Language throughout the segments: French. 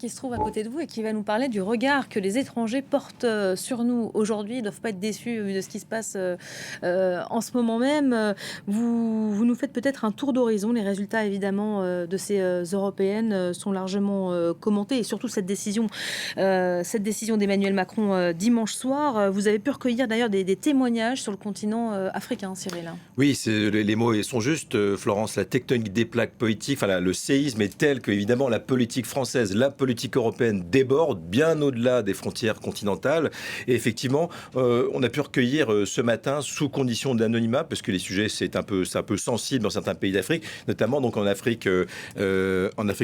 Qui se trouve à côté de vous et qui va nous parler du regard que les étrangers portent sur nous aujourd'hui. Ils ne doivent pas être déçus de ce qui se passe en ce moment même. Vous nous faites peut-être un tour d'horizon. Les résultats, évidemment, de ces européennes sont largement commentés. Et surtout, cette décision d'Emmanuel Macron dimanche soir. Vous avez pu recueillir d'ailleurs des témoignages sur le continent africain, Cyril. Oui, les mots sont justes, Florence. La tectonique des plaques politiques, le séisme est tel que, évidemment, la politique française, la politique européenne déborde bien au-delà des frontières continentales. Et effectivement, on a pu recueillir ce matin, sous condition d'anonymat, parce que les sujets, c'est un peu sensible dans certains pays d'Afrique, notamment donc en Afrique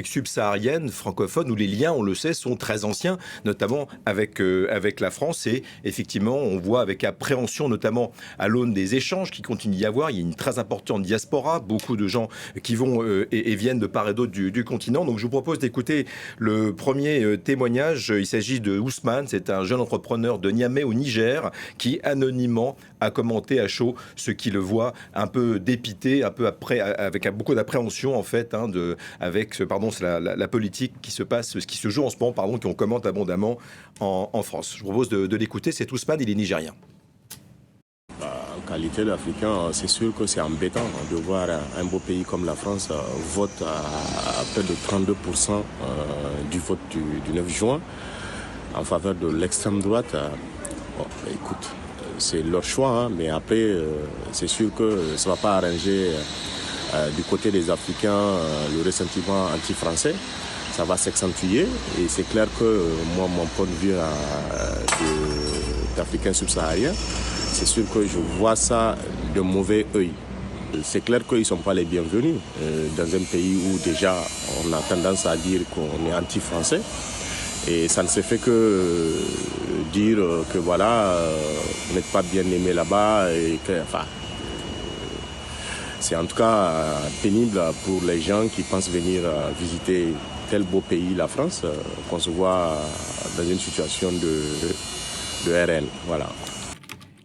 subsaharienne, francophone, où les liens, on le sait, sont très anciens, notamment avec la France. Et effectivement, on voit avec appréhension, notamment à l'aune des échanges qui continuent d'y avoir. Il y a une très importante diaspora, beaucoup de gens qui vont et viennent de part et d'autre du continent. Donc je vous propose d'écouter le premier témoignage. Il s'agit de Ousmane, c'est un jeune entrepreneur de Niamey au Niger qui anonymement a commenté à chaud ce qu'il voit un peu dépité, un peu après, avec beaucoup d'appréhension en fait, avec la politique qui se passe, ce qui se joue en ce moment, qu'on commente abondamment en France. Je vous propose de l'écouter. C'est Ousmane, il est nigérien. En qualité d'Africain, c'est sûr que c'est embêtant de voir un beau pays comme la France vote à près de 32% du vote du 9 juin en faveur de l'extrême droite. Bon, écoute, c'est leur choix, mais après, c'est sûr que ça ne va pas arranger du côté des Africains le ressentiment anti-français. Ça va s'accentuer et c'est clair que moi, mon point de vue d'Africain subsaharien, c'est sûr que je vois ça de mauvais œil. C'est clair qu'ils ne sont pas les bienvenus dans un pays où déjà on a tendance à dire qu'on est anti-français. Et ça ne se fait que dire que voilà, vous n'êtes pas bien aimé là-bas. C'est en tout cas pénible pour les gens qui pensent venir visiter tel beau pays, la France, qu'on se voit dans une situation de RN. Voilà.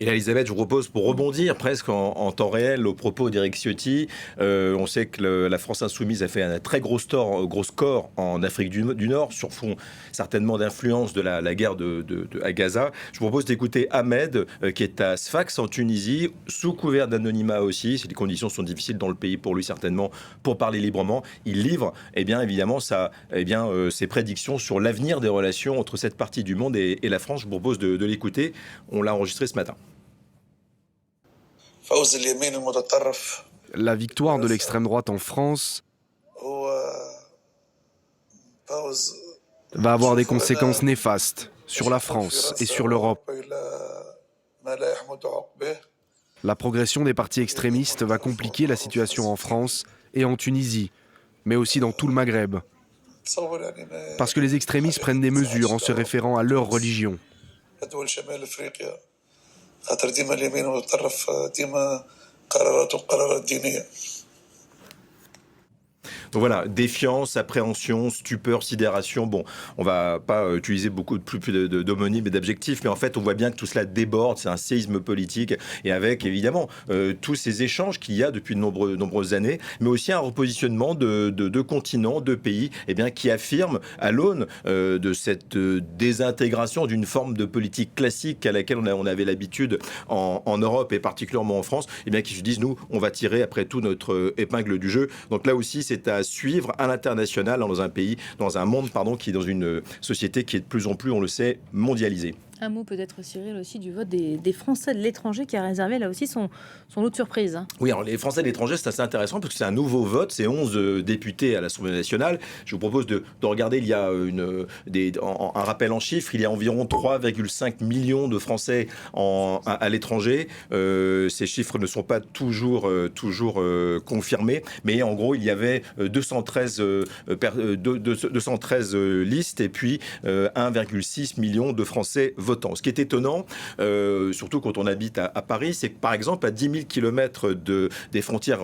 Et là, Elisabeth, je vous propose, pour rebondir presque en temps réel aux propos d'Éric Ciotti, on sait que la France insoumise a fait un très gros score en Afrique du Nord, sur fond certainement d'influence de la guerre à Gaza. Je vous propose d'écouter Ahmed, qui est à Sfax en Tunisie, sous couvert d'anonymat aussi. Les conditions sont difficiles dans le pays pour lui certainement, pour parler librement. Il livre, évidemment, ses prédictions sur l'avenir des relations entre cette partie du monde et la France. Je vous propose de l'écouter. On l'a enregistré ce matin. La victoire de l'extrême droite en France va avoir des conséquences néfastes sur la France et sur l'Europe. La progression des partis extrémistes va compliquer la situation en France et en Tunisie, mais aussi dans tout le Maghreb. Parce que les extrémistes prennent des mesures en se référant à leur religion. Donc voilà, défiance, appréhension, stupeur, sidération. Bon, on va pas utiliser beaucoup plus d'homonymes et d'adjectifs, mais en fait, on voit bien que tout cela déborde. C'est un séisme politique, et avec évidemment tous ces échanges qu'il y a depuis de nombreuses années, mais aussi un repositionnement de continents, de pays, qui affirment à l'aune de cette désintégration d'une forme de politique classique à laquelle on avait l'habitude en Europe et particulièrement en France, qui se disent, nous, on va tirer après tout notre épingle du jeu. Donc là aussi, c'est à suivre à l'international, dans un monde qui est dans une société qui est de plus en plus, on le sait, mondialisée. Un mot peut-être, Cyril, aussi du vote des Français de l'étranger qui a réservé là aussi son lot de surprises. Oui, alors les Français de l'étranger, c'est assez intéressant parce que c'est un nouveau vote, c'est 11 députés à l'Assemblée nationale. Je vous propose de regarder, il y a un rappel en chiffres, il y a environ 3,5 millions de Français à l'étranger. Ces chiffres ne sont pas toujours confirmés, mais en gros, il y avait 213 listes et puis 1,6 million de Français votants. Ce qui est étonnant, surtout quand on habite à Paris, c'est que par exemple à 10 000 km des frontières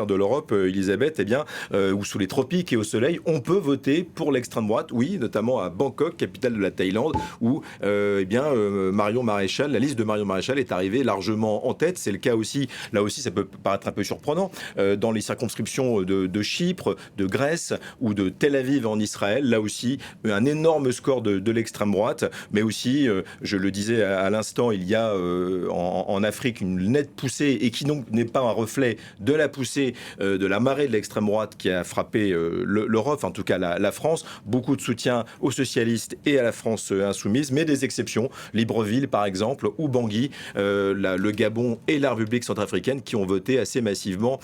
de l'Europe, Elisabeth, eh bien, ou sous les tropiques et au soleil, on peut voter pour l'extrême droite, oui, notamment à Bangkok, capitale de la Thaïlande, où Marion Maréchal, la liste de Marion Maréchal est arrivée largement en tête. C'est le cas aussi, là aussi ça peut paraître un peu surprenant, dans les circonscriptions de Chypre, de Grèce ou de Tel Aviv en Israël, là aussi un énorme score de l'extrême droite, mais aussi, je le disais à l'instant, il y a en Afrique une nette poussée, et qui donc n'est pas un reflet de la poussée de la marée de l'extrême droite qui a frappé l'Europe, en tout cas la France. Beaucoup de soutien aux socialistes et à la France insoumise, mais des exceptions, Libreville par exemple, ou Bangui, le Gabon et la République centrafricaine, qui ont voté assez massivement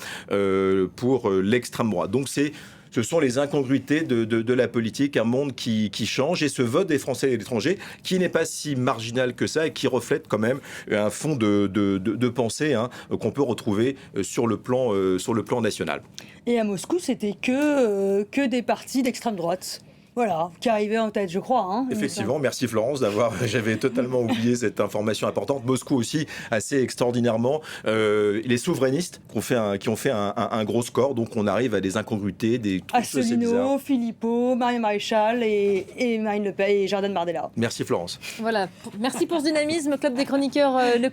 pour l'extrême droite. Donc ce sont les incongruités de la politique, un monde qui change, et ce vote des Français et de l'étranger qui n'est pas si marginal que ça et qui reflète quand même un fond de pensée qu'on peut retrouver sur le plan national. Et à Moscou, c'était que des partis d'extrême droite. Voilà, qui arrivait en tête, je crois. Effectivement, merci Florence j'avais totalement oublié cette information importante. Moscou aussi, assez extraordinairement, les souverainistes qui ont fait un gros score, donc on arrive à des incongruités, des trucs assez bizarres. Asselineau, Philippot, Marion Maréchal et Marine Le Pen et Jordan Bardella. Merci Florence. Voilà, merci pour ce dynamisme, Club des chroniqueurs, le club